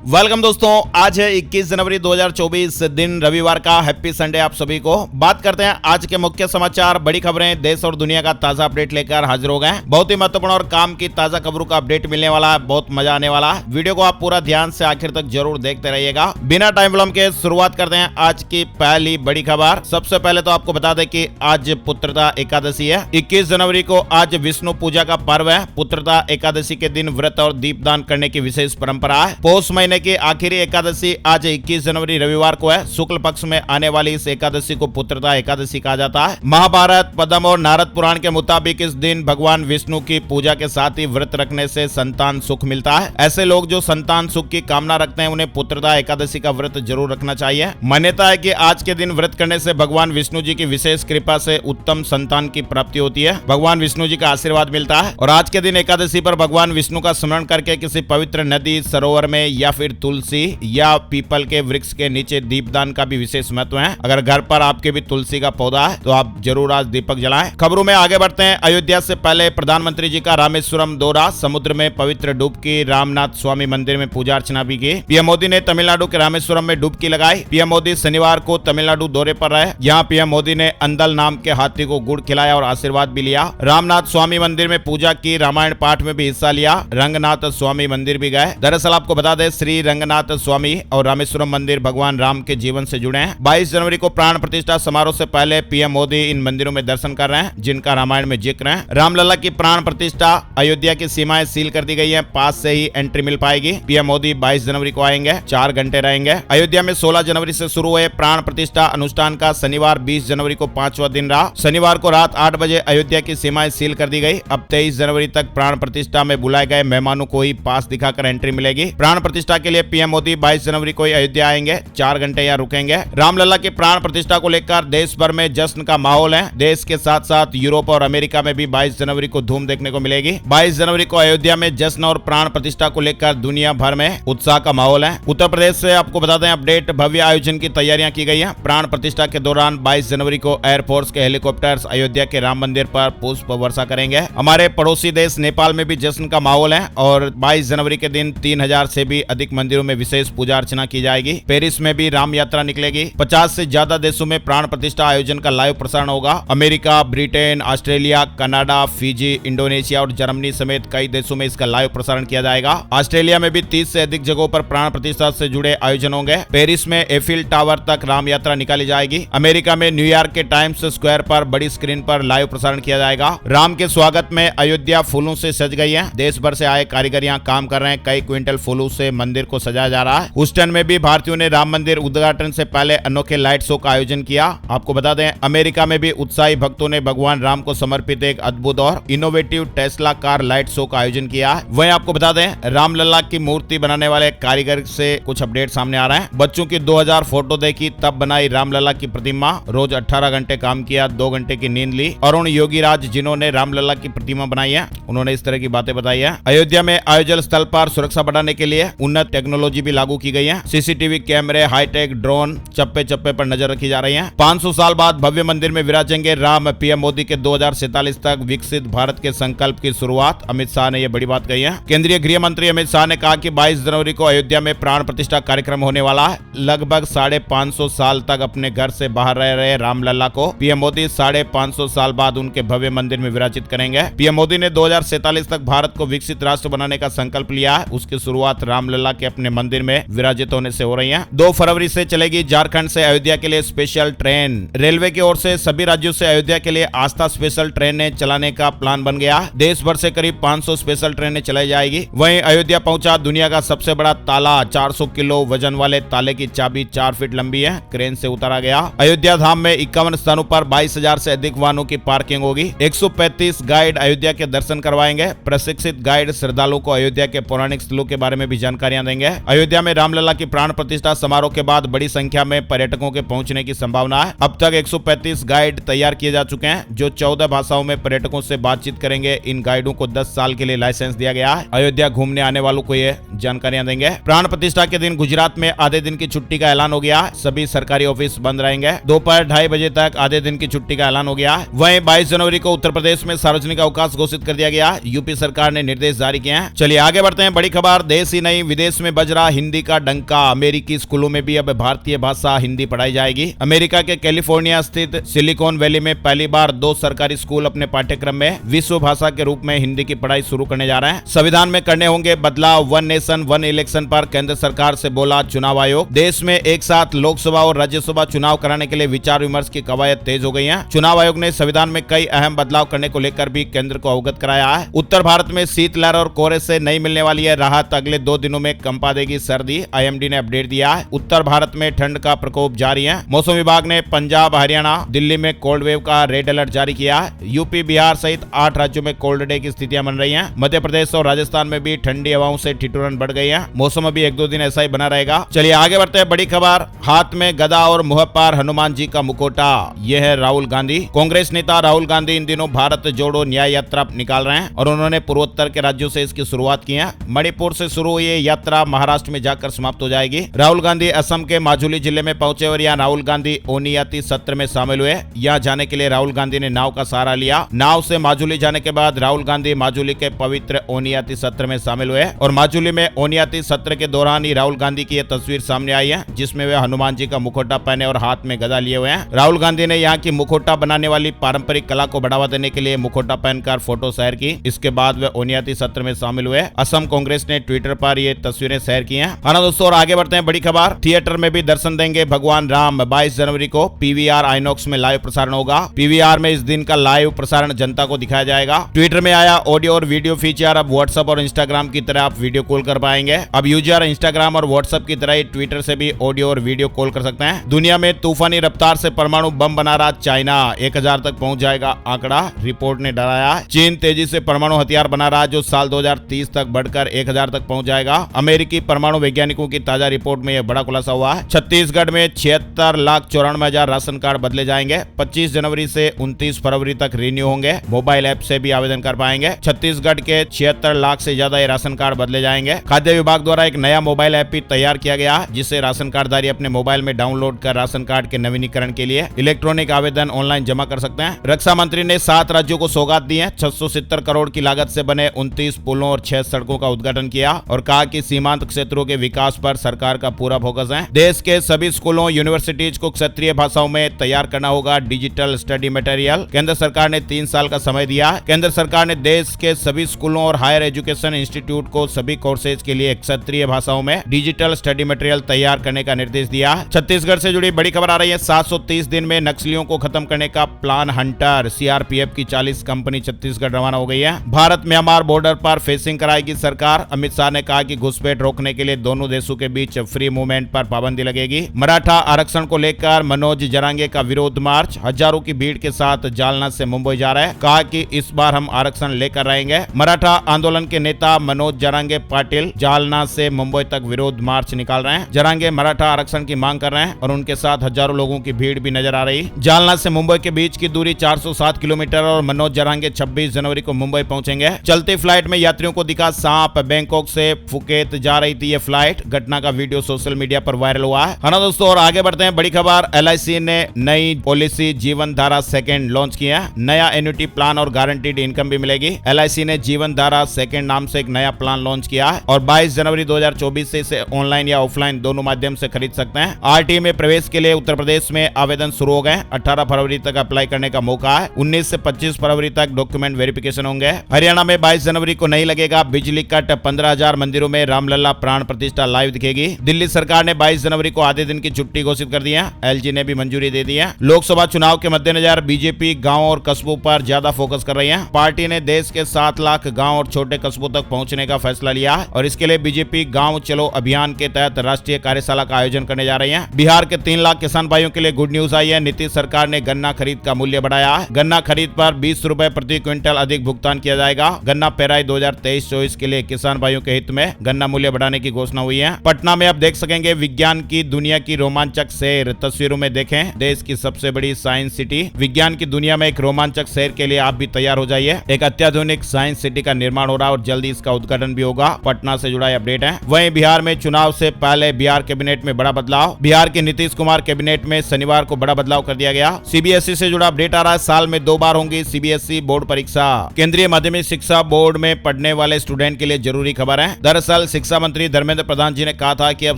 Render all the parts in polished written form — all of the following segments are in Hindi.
वेलकम दोस्तों, आज है 21 जनवरी 2024 दिन रविवार का। हैप्पी संडे आप सभी को। बात करते हैं आज के मुख्य समाचार, बड़ी खबरें, देश और दुनिया का ताजा अपडेट लेकर हाजिर हो गए हैं। बहुत ही महत्वपूर्ण और काम की ताजा खबरों का अपडेट मिलने वाला है, बहुत मजा आने वाला है। वीडियो को आप पूरा ध्यान से आखिर तक जरूर देखते रहिएगा। बिना टाइम विलंब के शुरुआत करते हैं आज की पहली बड़ी खबर। सबसे पहले तो आपको बता दें कि आज पुत्रदा एकादशी है। 21 जनवरी को आज विष्णु पूजा का पर्व है। पुत्रदा एकादशी के दिन व्रत और दीपदान करने की विशेष परंपरा है। पौष महीने की आखिरी एकादशी आज 21 जनवरी रविवार को है। शुक्ल पक्ष में आने वाली इस एकादशी को पुत्रदा एकादशी कहा जाता है। महाभारत, पद्म और नारद पुराण के मुताबिक इस दिन भगवान विष्णु की पूजा के साथ ही व्रत रखने से संतान सुख मिलता है। ऐसे लोग जो संतान सुख की कामना रखते हैं उन्हें पुत्रदा एकादशी का व्रत जरूर रखना चाहिए। मान्यता है कि आज के दिन व्रत करने से भगवान विष्णु जी की विशेष कृपा से उत्तम संतान की प्राप्ति होती है, भगवान विष्णु जी का आशीर्वाद मिलता है। और आज के दिन एकादशी पर भगवान विष्णु का स्मरण करके किसी पवित्र नदी, सरोवर में या फिर तुलसी या पीपल के वृक्ष के नीचे दीपदान का भी विशेष महत्व है। अगर घर पर आपके भी तुलसी का पौधा है तो आप जरूर आज दीपक जलाएं। खबरों में आगे बढ़ते हैं। अयोध्या से पहले प्रधानमंत्री जी का रामेश्वरम दौरा, समुद्र में पवित्र डुबकी, रामनाथ स्वामी मंदिर में पूजा अर्चना भी की। पीएम मोदी ने तमिलनाडु के रामेश्वरम में डुबकी लगाई। पीएम मोदी शनिवार को तमिलनाडु दौरे पर रहे। यहाँ पीएम मोदी ने अंदल नाम के हाथी को गुड़ खिलाया और आशीर्वाद भी लिया। रामनाथ स्वामी मंदिर में पूजा की, रामायण पाठ में भी हिस्सा लिया। रंगनाथ स्वामी मंदिर भी गए। दरअसल आपको बता दें, श्री रंगनाथ स्वामी और रामेश्वरम मंदिर भगवान राम के जीवन से जुड़े हैं। 22 जनवरी को प्राण प्रतिष्ठा समारोह से पहले पीएम मोदी इन मंदिरों में दर्शन कर रहे हैं जिनका रामायण में जिक्र है। रामलला की प्राण प्रतिष्ठा, अयोध्या की सीमाएं सील कर दी गई हैं, पास से ही एंट्री मिल पाएगी। पीएम मोदी 22 जनवरी को आएंगे, 4 घंटे रहेंगे। अयोध्या में 16 जनवरी से शुरू हुए प्राण प्रतिष्ठा अनुष्ठान का शनिवार 20 जनवरी को 5वां दिन रहा। शनिवार को रात 8 बजे अयोध्या की सीमाएं सील कर दी गई। अब 23 जनवरी तक प्राण प्रतिष्ठा में बुलाए गए मेहमानों को ही पास दिखाकर एंट्री मिलेगी। प्राण प्रतिष्ठा के लिए पीएम मोदी 22 जनवरी को अयोध्या आएंगे, 4 घंटे यहाँ रुकेंगे। रामलला की प्राण प्रतिष्ठा को लेकर देश भर में जश्न का माहौल है। देश के साथ साथ यूरोप और अमेरिका में भी 22 जनवरी को धूम देखने को मिलेगी। 22 जनवरी को अयोध्या में जश्न और प्राण प्रतिष्ठा को लेकर दुनिया भर में उत्साह का माहौल है। उत्तर प्रदेश से आपको बता दें अपडेट, भव्य आयोजन की तैयारियां की गई है। प्राण प्रतिष्ठा के दौरान 22 जनवरी को एयरफोर्स के हेलीकॉप्टर्स अयोध्या के राम मंदिर पर पुष्प वर्षा करेंगे। हमारे पड़ोसी देश नेपाल में भी जश्न का माहौल है और 22 जनवरी के दिन 3000 से भी अधिक मंदिरों में विशेष पूजा अर्चना की जाएगी। पेरिस में भी राम यात्रा निकलेगी। 50 से ज्यादा देशों में प्राण प्रतिष्ठा आयोजन का लाइव प्रसारण होगा। America, Britain, Australia, Canada, Fiji, Indonesia और जर्मनी समेत कई देशों में इसका लाइव प्रसारण किया जाएगा। ऑस्ट्रेलिया में भी 30 से अधिक जगहों पर प्राण प्रतिष्ठा से जुड़े आयोजन होंगे। पेरिस में एफिल टावर तक राम यात्रा निकाली जाएगी। अमेरिका में न्यूयॉर्क के टाइम्स स्क्वायर पर बड़ी स्क्रीन पर लाइव प्रसारण किया जाएगा। राम के स्वागत में अयोध्या फूलों से सज गई है। देश भर से आए कारीगर यहाँ काम कर रहे हैं। कई क्विंटल फूलों से मंदिर को सजाया जा रहा है। ह्यूस्टन में भी भारतीयों ने राम मंदिर उद्घाटन से पहले अनोखे लाइट शो का आयोजन किया। आपको बता दें अमेरिका में भी उत्साही भक्तों ने भगवान राम को समर्पित एक अद्भुत और innovative Tesla car light show का आयोजन किया। वहीं आपको बता दें रामलला की मूर्ति बनाने वाले कारीगर से कुछ अपडेट सामने आ रहे हैं। बच्चों की 2000 फोटो देखी, तब बनाई रामलला की प्रतिमा। रोज 18 घंटे काम किया, 2 घंटे की नींद ली। अरुण योगीराज जिन्होंने रामलला की प्रतिमा बनाई है, उन्होंने इस तरह की बातें बताई है। अयोध्या में आयोजन स्थल पर सुरक्षा बढ़ाने के लिए उन्नत टेक्नोलॉजी भी लागू की गई है। सीसीटीवी कैमरे, हाईटेक ड्रोन चप्पे चप्पे पर नजर रखी जा रही है। 500 साल बाद भव्य मंदिर में विराजेंगे राम। पीएम मोदी के 2047 तक विकसित भारत के संकल्प की शुरुआत, अमित शाह ने यह बड़ी बात कही है। केंद्रीय गृह मंत्री अमित शाह ने कहा कि 22 जनवरी को अयोध्या में प्राण प्रतिष्ठा कार्यक्रम होने वाला है। लगभग 550 साल तक अपने घर से बाहर रह रहे रामलला को पीएम मोदी 550 साल बाद उनके भव्य मंदिर में विराजित करेंगे। पीएम मोदी ने 2047 तक भारत को विकसित राष्ट्र बनाने का संकल्प लिया है। उसकी शुरुआत रामलला के अपने मंदिर में विराजित होने से हो रही है। 2 फरवरी से चलेगी झारखंड से अयोध्या के लिए स्पेशल ट्रेन। रेलवे की ओर से सभी राज्यों से अयोध्या के लिए आस्था स्पेशल ट्रेनें चलाने का प्लान बन गया। देश भर से करीब 500 स्पेशल ट्रेनें चलाई जाएगी। वहीं अयोध्या पहुंचा दुनिया का सबसे बड़ा ताला। 400 किलो वजन वाले ताले की चाबी 4 फीट लंबी है, क्रेन से उतारा गया। अयोध्या धाम में 51 स्थानों पर 22,000 से अधिक वाहनों की पार्किंग होगी। 135 गाइड अयोध्या के दर्शन करवाएंगे। प्रशिक्षित गाइड श्रद्धालुओं को अयोध्या के पौराणिक स्थलों के बारे में भी जानकारियां देंगे। अयोध्या में रामलला की प्राण प्रतिष्ठा समारोह के बाद बड़ी संख्या में पर्यटकों के पहुंचने की संभावना है। अब तक 135 गाइड तैयार किए जा चुके हैं जो 14 भाषाओं में पर्यटकों से बातचीत करेंगे। इन गाइडों को 10 साल के लिए लाइसेंस दिया गया है। अयोध्या घूमने आने वालों को ये जानकारियां देंगे। प्राण प्रतिष्ठा के दिन गुजरात में आधे दिन की छुट्टी का ऐलान हो गया। सभी सरकारी ऑफिस बंद रहेंगे। दोपहर 2:30 बजे तक आधे दिन की छुट्टी का ऐलान हो गया। वहीं 22 जनवरी को उत्तर प्रदेश में सार्वजनिक अवकाश घोषित कर दिया गया। यूपी सरकार ने निर्देश जारी किए हैं। चलिए आगे बढ़ते हैं। बड़ी खबर, देश ही नहीं विदेश देश में बज रहा हिंदी का डंका, अमेरिकी स्कूलों में भी अब भारतीय भाषा हिंदी पढ़ाई जाएगी। अमेरिका के कैलिफोर्निया स्थित सिलिकॉन वैली में पहली बार 2 सरकारी स्कूल अपने पाठ्यक्रम में विश्व भाषा के रूप में हिंदी की पढ़ाई शुरू करने जा रहे हैं। संविधान में करने होंगे बदलाव, 1 नेशन 1 इलेक्शन पर केंद्र सरकार से बोला चुनाव आयोग। देश में एक साथ लोकसभा और राज्यसभा चुनाव कराने के लिए विचार विमर्श की कवायद तेज हो गई है। चुनाव आयोग ने संविधान में कई अहम बदलाव करने को लेकर भी केंद्र को अवगत कराया है। उत्तर भारत में शीतलहर और कोहरे से नहीं मिलने वाली है राहत, अगले 2 दिनों में कंपा देगी सर्दी, आईएमडी ने अपडेट दिया है। उत्तर भारत में ठंड का प्रकोप जारी है। मौसम विभाग ने पंजाब, हरियाणा, दिल्ली में कोल्ड वेव का रेड अलर्ट जारी किया है। यूपी, बिहार सहित 8 राज्यों में कोल्ड डे की स्थितियां बन रही हैं। मध्य प्रदेश और राजस्थान में भी ठंडी हवाओं से ठिठुरन बढ़ गई है। मौसम अभी 1-2 दिन ऐसा ही बना रहेगा। चलिए आगे बढ़ते हैं। बड़ी खबर, हाथ में गदा और मुंह पर हनुमान जी का मुखौटा, यह है राहुल गांधी। कांग्रेस नेता राहुल गांधी इन दिनों भारत जोड़ो न्याय यात्रा निकाल रहे हैं और उन्होंने पूर्वोत्तर के राज्यों से इसकी शुरुआत की है। मणिपुर से शुरू हुई ये यात्रा महाराष्ट्र में जाकर समाप्त हो जाएगी। राहुल गांधी असम के माजुली जिले में पहुंचे और यहाँ राहुल गांधी ओनियाती सत्र में शामिल हुए। यहाँ जाने के लिए राहुल गांधी ने नाव का सहारा लिया। नाव से माजुली जाने के बाद राहुल गांधी माजुली के पवित्र ओनियाती सत्र में शामिल हुए और माजुली में ओनियाती सत्र के दौरान ही राहुल गांधी की यह तस्वीर सामने आई है, जिसमें वे हनुमान जी का मुखौटा पहने और हाथ में गदा लिए हुए हैं। राहुल गांधी ने यहाँ की मुखौटा बनाने वाली पारंपरिक कला को बढ़ावा देने के लिए मुखौटा पहनकर फोटो शेयर की। इसके बाद वे ओनियाती सत्र में शामिल हुए। असम कांग्रेस ने ट्विटर पर ये तस्वीरें शेयर की हैं। हाँ दोस्तों, और आगे बढ़ते हैं। बड़ी खबर, थिएटर में भी दर्शन देंगे भगवान राम। 22 जनवरी को पीवीआर आइनॉक्स में लाइव प्रसारण होगा। पीवीआर में इस दिन का लाइव प्रसारण जनता को दिखाया जाएगा। ट्विटर में आया ऑडियो और वीडियो फीचर अब व्हाट्सएप और इंस्टाग्राम की तरह आप वीडियो कॉल कर पाएंगे। अब यूजर इंस्टाग्राम और व्हाट्सएप की तरह ही ट्विटर से भी ऑडियो और वीडियो कॉल कर सकते हैं। दुनिया में तूफानी रफ्तार से परमाणु बम बना रहा चाइना, 1000 तक पहुंच जाएगा आंकड़ा, रिपोर्ट ने डराया। चीन तेजी से परमाणु हथियार बना रहा जो साल 2030 तक बढ़कर 1000 तक पहुंच जाएगा। अमेरिकी परमाणु वैज्ञानिकों की ताजा रिपोर्ट में यह बड़ा खुलासा हुआ है। छत्तीसगढ़ में 76,94,000 राशन कार्ड बदले जाएंगे। 25 जनवरी से 29 फरवरी तक रिन्यू होंगे। मोबाइल ऐप से भी आवेदन कर पाएंगे। छत्तीसगढ़ के 76 लाख से ज्यादा ये राशन कार्ड बदले जाएंगे। खाद्य विभाग द्वारा एक नया मोबाइल ऐप भी तैयार किया गया है, जिसे राशन कार्डधारी अपने मोबाइल में डाउनलोड कर राशन कार्ड के नवीनीकरण के लिए इलेक्ट्रॉनिक आवेदन ऑनलाइन जमा कर सकते हैं। रक्षा मंत्री ने 7 राज्यों को सौगात दी है। 670 करोड़ की लागत से बने 29 पुलों और 6 सड़कों का उद्घाटन किया और कहा कि सीमांत क्षेत्रों के विकास पर सरकार का पूरा फोकस है। देश के सभी स्कूलों, यूनिवर्सिटीज को क्षेत्रीय भाषाओं में तैयार करना होगा डिजिटल स्टडी मटेरियल। केंद्र सरकार ने 3 साल का समय दिया। केंद्र सरकार ने देश के सभी स्कूलों और हायर एजुकेशन इंस्टीट्यूट को सभी कोर्सेज के लिए क्षेत्रीय भाषाओं में डिजिटल स्टडी मटेरियल तैयार करने का निर्देश दिया। छत्तीसगढ़ से जुड़ी बड़ी खबर आ रही है। 730 दिन में नक्सलियों को खत्म करने का प्लान हंटर, सीआरपीएफ की 40 कंपनी छत्तीसगढ़ रवाना हो गई है। भारत म्यांमार बॉर्डर पर फेंसिंग कराएगी सरकार। अमित शाह ने कहा कि घुसपैठ रोकने के लिए दोनों देशों के बीच फ्री मूवमेंट पर पाबंदी लगेगी। मराठा आरक्षण को लेकर मनोज जरांगे का विरोध मार्च, हजारों की भीड़ के साथ जालना से मुंबई जा रहे हैं। कहा कि इस बार हम आरक्षण लेकर रहेंगे। मराठा आंदोलन के नेता मनोज जरांगे पाटिल जालना से मुंबई तक विरोध मार्च निकाल रहे हैं। जरांगे मराठा आरक्षण की मांग कर रहे हैं और उनके साथ हजारों लोगों की भीड़ भी नजर आ रही। जालना से मुंबई के बीच की दूरी 407 किलोमीटर और मनोज जरांगे 26 जनवरी को मुंबई पहुंचेंगे। चलती फ्लाइट में यात्रियों को दिखा सांप। बैंकॉक से फुकेत जा रही थी ये फ्लाइट। घटना का वीडियो सोशल मीडिया पर वायरल हुआ है ना दोस्तों। और आगे बढ़ते हैं। बड़ी खबर, एलआईसी ने नई पॉलिसी जीवन धारा सेकंड लॉन्च किया। नया एन्युटी प्लान और गारंटीड इनकम भी मिलेगी। एलआईसी ने जीवन धारा सेकंड नाम से एक नया प्लान लॉन्च किया है और 22 जनवरी 2024 से इसे ऑनलाइन या ऑफलाइन दोनों माध्यम से खरीद सकते हैं। आरटी में प्रवेश के लिए उत्तर प्रदेश में आवेदन शुरू हो गए। 18 फरवरी तक अप्लाई करने का मौका है। 19 से 25 फरवरी तक डॉक्यूमेंट वेरिफिकेशन होंगे। हरियाणा में 22 जनवरी को नहीं लगेगा बिजली कट। 15,000 मंदिरों में रामलला प्राण प्रतिष्ठा लाइव दिखेगी। दिल्ली सरकार ने 22 जनवरी को आधे दिन की छुट्टी घोषित कर दी है। एलजी ने भी मंजूरी दे दी है। लोकसभा चुनाव के मद्देनजर बीजेपी गांव और कस्बों पर ज्यादा फोकस कर रही है। पार्टी ने देश के 7 लाख गांव और छोटे कस्बों तक पहुंचने का फैसला लिया है और इसके लिए बीजेपी गांव चलो अभियान के तहत राष्ट्रीय कार्यशाला का आयोजन करने जा रही है। बिहार के 3 लाख किसान भाइयों के लिए गुड न्यूज आई है। नीतीश सरकार ने गन्ना खरीद का मूल्य बढ़ाया है। गन्ना खरीद पर 20 रुपए प्रति क्विंटल अधिक भुगतान किया जाएगा। गन्ना पेराई 2023-24 के लिए किसान भाइयों के हित में गन्ना मूल्य बढ़ाने की घोषणा हुई है। पटना में आप देख सकेंगे विज्ञान की दुनिया की रोमांचक शहर। तस्वीरों में देखें देश की सबसे बड़ी साइंस सिटी। विज्ञान की दुनिया में एक रोमांचक शहर के लिए आप भी तैयार हो जाइए। एक अत्याधुनिक साइंस सिटी का निर्माण हो रहा है और जल्दी इसका उद्घाटन भी होगा। पटना से जुड़ा अपडेट है। वहीं बिहार में चुनाव से पहले बिहार कैबिनेट में बड़ा बदलाव। बिहार के नीतीश कुमार कैबिनेट में शनिवार को बड़ा बदलाव कर दिया गया। सीबीएसई से जुड़ा अपडेट आ रहा है। साल में 2 बार होंगी सीबीएसई बोर्ड परीक्षा। केंद्रीय माध्यमिक शिक्षा बोर्ड में पढ़ने वाले स्टूडेंट के लिए जरूरी खबर है। दरअसल शिक्षा मंत्री धर्मेंद्र प्रधान जी ने कहा था कि अब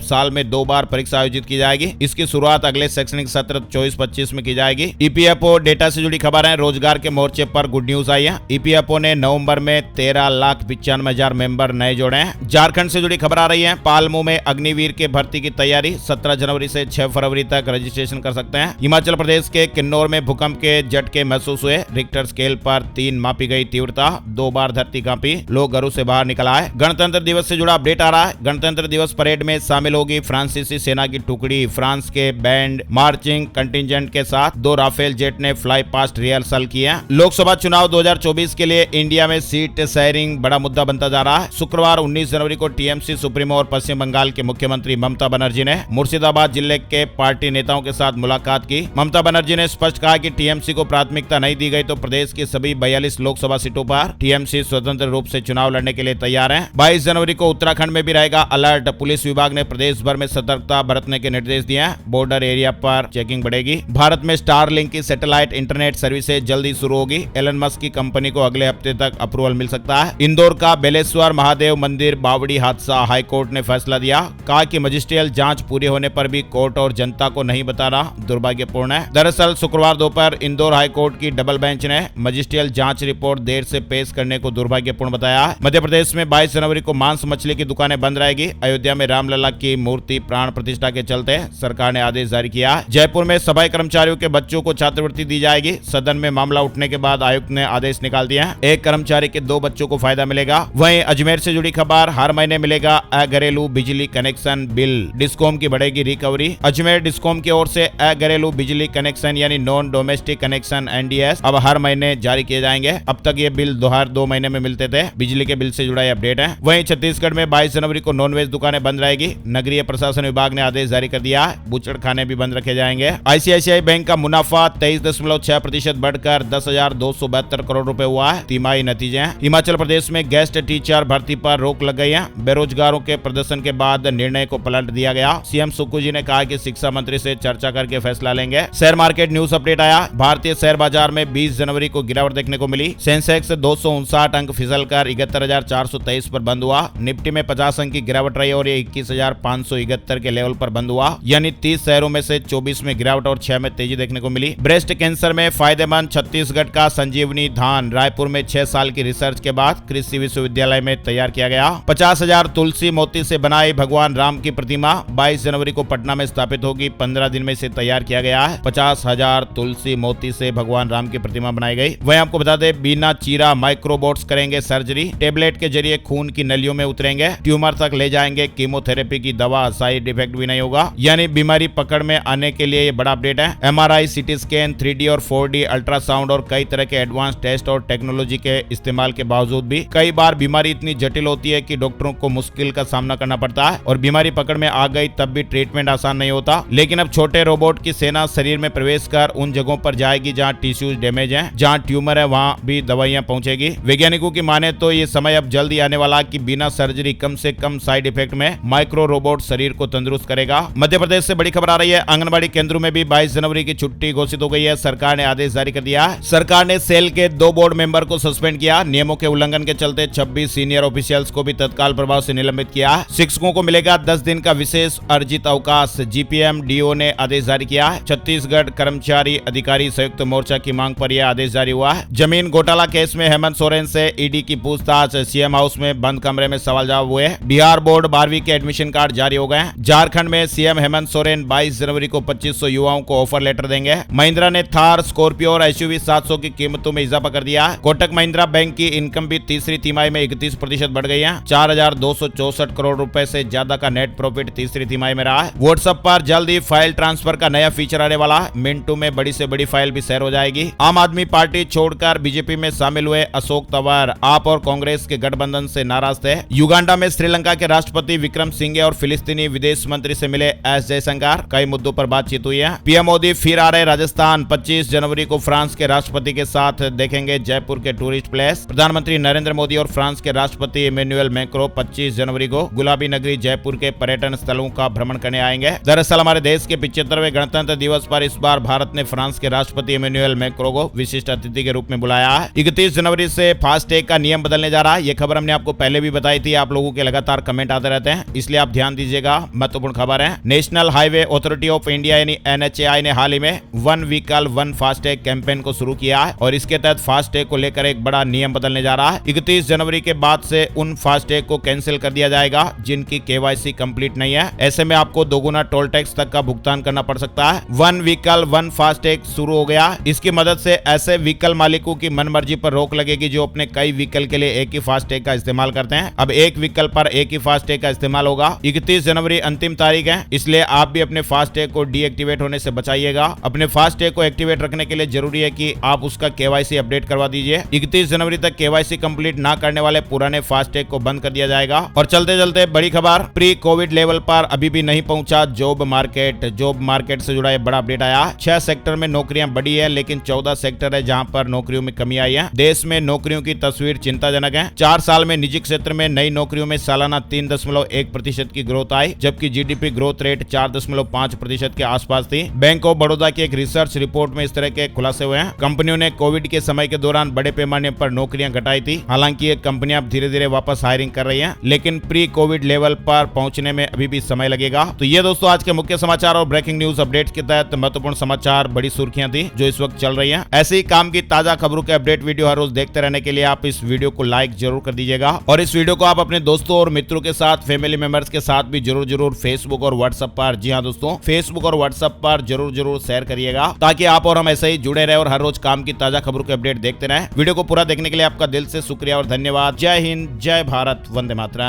साल में 2 बार परीक्षा आयोजित की जाएगी। इसकी शुरुआत अगले शैक्षणिक सत्र 24-25 में की जाएगी। ईपीएफओ डेटा से जुड़ी खबर है। रोजगार के मोर्चे पर गुड न्यूज आई है। ईपीएफओ ने नवंबर में 13,95,000 मेंबर नए जोड़े हैं। झारखंड से जुड़ी खबर आ रही है। पालमू में अग्निवीर के भर्ती की तैयारी 17 जनवरी से 6 फरवरी तक रजिस्ट्रेशन कर सकते हैं। हिमाचल प्रदेश के किन्नौर में भूकंप के झटके महसूस हुए। रिक्टर स्केल पर 3 मापी गई तीव्रता। 2 बार धरती कांपी। लोग घरों से बाहर निकल आए। गणतंत्र दिवस से जुड़ा अपडेट आ रहा है। गणतंत्र दिवस परेड में शामिल होगी फ्रांसीसी सेना की टुकड़ी। फ्रांस के बैंड मार्चिंग कंटिजेंट के साथ 2 राफेल जेट ने फ्लाई पास्ट रिहर्सल किया। लोकसभा चुनाव 2024 के लिए इंडिया में सीट शेयरिंग बड़ा मुद्दा बनता जा रहा है। शुक्रवार 19 जनवरी को टीएमसी सुप्रीमो और पश्चिम बंगाल के मुख्यमंत्री ममता बनर्जी ने मुर्शिदाबाद जिले के पार्टी नेताओं के साथ मुलाकात की। ममता बनर्जी ने स्पष्ट कहा कि टीएमसी को प्राथमिकता नहीं दी गई तो प्रदेश की सभी 42 लोकसभा सीटों पर टीएमसी स्वतंत्र रूप से चुनाव लड़ने के लिए तैयार है। 22 जनवरी को उत्तराखंड में भी रहेगा अलर्ट। पुलिस विभाग ने प्रदेश भर में सतर्कता बरतने के निर्देश दिए हैं। बॉर्डर एरिया पर चेकिंग बढ़ेगी। भारत में स्टारलिंक की सैटेलाइट इंटरनेट सर्विसेज जल्दी शुरू होगी। एलन मस्क की कंपनी को अगले हफ्ते तक अप्रूवल मिल सकता है। इंदौर का बेलेश्वर महादेव मंदिर बावड़ी हादसा हाईकोर्ट ने फैसला दिया। कहा कि मजिस्ट्रियल जांच पूरी होने पर भी कोर्ट और जनता को नहीं बताना दुर्भाग्यपूर्ण है। दरअसल शुक्रवार दोपहर इंदौर हाईकोर्ट की डबल बेंच ने मजिस्ट्रियल जांच रिपोर्ट देर से पेश करने को दुर्भाग्यपूर्ण बताया। मध्य प्रदेश में 22 जनवरी को मांस मछली की दुकानें बंद रहेगी। अयोध्या में रामलला की मूर्ति प्राण प्रतिष्ठा के चलते सरकार ने आदेश जारी किया। जयपुर में सफाई कर्मचारियों के बच्चों को छात्रवृत्ति दी जाएगी। सदन में मामला उठने के बाद आयुक्त ने आदेश निकाल दिया। एक कर्मचारी के 2 बच्चों को फायदा मिलेगा। वहीं अजमेर से जुड़ी खबर, हर महीने मिलेगा घरेलू बिजली कनेक्शन बिल। डिस्कॉम की बढ़ेगी रिकवरी। अजमेर डिस्कॉम की ओर से घरेलू बिजली कनेक्शन यानी नॉन डोमेस्टिक कनेक्शन एनडीएस अब हर महीने जारी किए जाएंगे। अब तक ये बिल 2 महीने में मिलते थे। बिजली के बिल से जुड़ा अपडेट है। वहीं छत्तीसगढ़ में 22 जनवरी को नॉनवेज दुकानें बंद रहेगी। नगरीय प्रशासन विभाग ने आदेश जारी कर दिया। बुचड़ खाने भी बंद रखे जाएंगे। आईसीआईसीआई बैंक का मुनाफा 23.6% बढ़कर 10,272 करोड़ रुपए हुआ है। तिमाही नतीजे हैं। हिमाचल प्रदेश में गेस्ट टीचर भर्ती पर रोक लग गई है। बेरोजगारों के प्रदर्शन के बाद निर्णय को पलट दिया गया। सीएम सुक्खू जी ने कहा कि शिक्षा मंत्री से चर्चा करके फैसला लेंगे। शेयर मार्केट न्यूज अपडेट आया। भारतीय शेयर बाजार में 20 जनवरी को गिरावट देखने को मिली। सेंसेक्स 259 अंक फिसलकर 71,423 पर बंद हुआ। निफ्टी में 50 अंक की गिरावट रही और ये 21,571 के लेवल पर बंद हुआ। यानी 30 शहरों में से 24 में गिरावट और 6 में तेजी देखने को मिली। ब्रेस्ट कैंसर में फायदेमंद छत्तीसगढ़ का संजीवनी धान रायपुर में 6 साल की रिसर्च के बाद कृषि विश्वविद्यालय में तैयार किया गया। 50,000 तुलसी मोती से बनाई भगवान राम की प्रतिमा 22 जनवरी को पटना में स्थापित होगी। 15 दिन में इसे तैयार किया गया है। 50,000 तुलसी मोती से भगवान राम की प्रतिमा बनाई गई। वहीं आपको बता दें बिना चीरा माइक्रोबोट्स करेंगे सर्जरी। टेबलेट के जरिए खून की नलियों में उतरेंगे। ट्यूमर तक ले जाएंगे कीमोथेरेपी की दवा। साइड इफेक्ट भी नहीं होगा। यानी बीमारी पकड़ में आने के लिए ये बड़ा अपडेट है। एमआरआई, सीटी स्कैन, 3D और 4D अल्ट्रासाउंड और कई तरह के एडवांस टेस्ट और टेक्नोलॉजी के इस्तेमाल के बावजूद भी कई बार बीमारी इतनी जटिल होती है कि डॉक्टरों को मुश्किल का सामना करना पड़ता है और बीमारी पकड़ में आ गई तब भी ट्रीटमेंट आसान नहीं होता। लेकिन अब छोटे रोबोट की सेना शरीर में प्रवेश कर उन जगहों पर जाएगी जहां टिश्यूज डैमेज हैं, जहां ट्यूमर है वहां भी दवाइयां पहुंचेगी। वैज्ञानिकों की माने तो ये समय अब जल्दी आने वाला कि बिना सर्जरी कम से कम साइड इफेक्ट में माइक्रो रोबोट शरीर को तंदुरुस्त करेगा। मध्य प्रदेश से बड़ी खबर आ रही है। आंगनबाड़ी केंद्रों में भी 22 जनवरी की छुट्टी घोषित हो गई है। सरकार ने आदेश जारी कर दिया। सरकार ने सेल के 2 बोर्ड मेंबर को सस्पेंड किया। नियमों के उल्लंघन के चलते 26 सीनियर ऑफिशियल्स को भी तत्काल प्रभाव से निलंबित किया। शिक्षकों को मिलेगा 10 दिन का विशेष अर्जित अवकाश। जीपीएम डीओ ने आदेश जारी किया। छत्तीसगढ़ कर्मचारी अधिकारी संयुक्त मोर्चा की मांग पर यह आदेश जारी हुआ है। जमीन घोटाला केस में हेमंत सोरेन से ईडी की पूछताछ। सीएम हाउस में बंद कमरे में सवाल जवाब हुए। बिहार बोर्ड 12वीं के एडमिशन कार्ड जारी हो गए। झारखंड में सीएम हेमंत सोरेन 22 जनवरी को 2500 युवाओं को ऑफर लेटर देंगे। महिंद्रा ने थार, स्कॉर्पियो और एसयूवी 700 की कीमतों में इजाफा कर दिया। कोटक महिंद्रा बैंक की इनकम भी तीसरी तिमाही में 31% बढ़ गई है। 4,264 करोड़ रुपए से ज्यादा का नेट प्रॉफिट तीसरी तिमाही में रहा है। व्हाट्सएप पर जल्द ही फाइल ट्रांसफर का नया फीचर आने वाला है। मिनटों में बड़ी से बड़ी फाइल भी शेयर हो जाएगी। आम आदमी पार्टी छोड़कर बीजेपी में शामिल हुए अशोक तंवर आप और कांग्रेस के गठबंधन से नाराज थे। युगांडा में श्रीलंका के राष्ट्रपति विक्रम सिंघे और फिलिस्तीनी विदेश मंत्री से मिले एस जयशंकर। कई मुद्दों पर बातचीत हुई है। पीएम मोदी फिर आ रहे राजस्थान। 25 जनवरी को फ्रांस के राष्ट्रपति के साथ देखेंगे जयपुर के टूरिस्ट प्लेस। प्रधानमंत्री नरेंद्र मोदी और फ्रांस के राष्ट्रपति इमैनुअल मैक्रों 25 जनवरी को गुलाबी नगरी जयपुर के पर्यटन स्थलों का भ्रमण करने आएंगे। दरअसल हमारे देश के 75वें गणतंत्र दिवस पर इस बार भारत ने फ्रांस के राष्ट्रपति इमैनुअल मैक्रों को विशिष्ट अतिथि के रूप में बुलाया है। 31 जनवरी से फास्टैग का नियम बदलने जा रहा है। यह खबर हमने आपको पहले भी बताई थी। आप लोगों लोगों के लगातार कमेंट आते रहते हैं, इसलिए आप ध्यान दीजिएगा। महत्वपूर्ण खबर है, national highway authority of India यानी NHAI ने हाल ही में one vehicle one FASTag campaign को शुरू किया है और इसके तहत फास्टैग को लेकर एक बड़ा नियम बदलने जा रहा है। 31 जनवरी के बाद से उन फास्टैग को कैंसिल कर दिया जाएगा जिनकी KYC कंप्लीट नहीं है। ऐसे में आपको दोगुना टोल टैक्स तक का भुगतान करना पड़ सकता है। वन व्हीकल वन फास्टैग शुरू हो गया। इसकी मदद से ऐसे व्हीकल मालिकों की मनमर्जी पर रोक लगेगी जो अपने कई व्हीकल के लिए एक ही फास्टैग का इस्तेमाल करते हैं। अब एक व्हीकल पर एक ही फास्टैग का इस्तेमाल होगा। 31 जनवरी अंतिम तारीख है, इसलिए आप भी अपने फास्टैग को डीएक्टिवेट होने से बचाइएगा। अपने फास्टैग को एक्टिवेट रखने के लिए जरूरी है कि आप उसका KYC अपडेट करवा दीजिए। 31 जनवरी तक KYC कंप्लीट ना करने वाले पुराने फास्टैग को बंद कर दिया जाएगा। और चलते चलते बड़ी खबर, प्री कोविड लेवल पर अभी भी नहीं पहुंचा जॉब मार्केट। जॉब मार्केट से जुड़ा एक बड़ा अपडेट आया। 6 सेक्टर में नौकरियां बढ़ी है, लेकिन 14 सेक्टर है जहां पर नौकरियों में कमी आई है। देश में नौकरियों की तस्वीर चिंताजनक है। 4 साल में निजी क्षेत्र में नई नौकरियों में सालाना 3.1% की ग्रोथ आई, जबकि GDP ग्रोथ रेट 4.5% के आसपास थी। बैंक ऑफ बड़ौदा की एक रिसर्च रिपोर्ट में इस तरह के खुलासे हुए हैं। कंपनियों ने कोविड के समय के दौरान बड़े पैमाने पर नौकरियां घटाई थी। हालांकि ये कंपनियां धीरे धीरे वापस हायरिंग कर रही हैं, लेकिन प्री कोविड लेवल पर पहुंचने में अभी भी समय लगेगा। तो ये दोस्तों आज के मुख्य समाचार और ब्रेकिंग न्यूज अपडेट्स के तहत महत्वपूर्ण समाचार, बड़ी सुर्खियां थी जो इस वक्त चल रही हैं। ऐसे ही काम की ताजा खबरों के अपडेट वीडियो हर रोज देखते रहने के लिए आप इस वीडियो को लाइक जरूर कर दीजिएगा और इस वीडियो को आप अपने दोस्तों और मित्रों के साथ, फैमिली मेंबर्स के साथ भी जरूर फेसबुक और व्हाट्सएप पर, जी हाँ दोस्तों, फेसबुक और व्हाट्सएप पर जरूर शेयर करिएगा, ताकि आप और हम ऐसे ही जुड़े रहे और हर रोज काम की ताजा खबरों के अपडेट देखते रहें। वीडियो को पूरा देखने के लिए आपका दिल से शुक्रिया और धन्यवाद। जय हिंद, जय भारत, वंदे मातरम।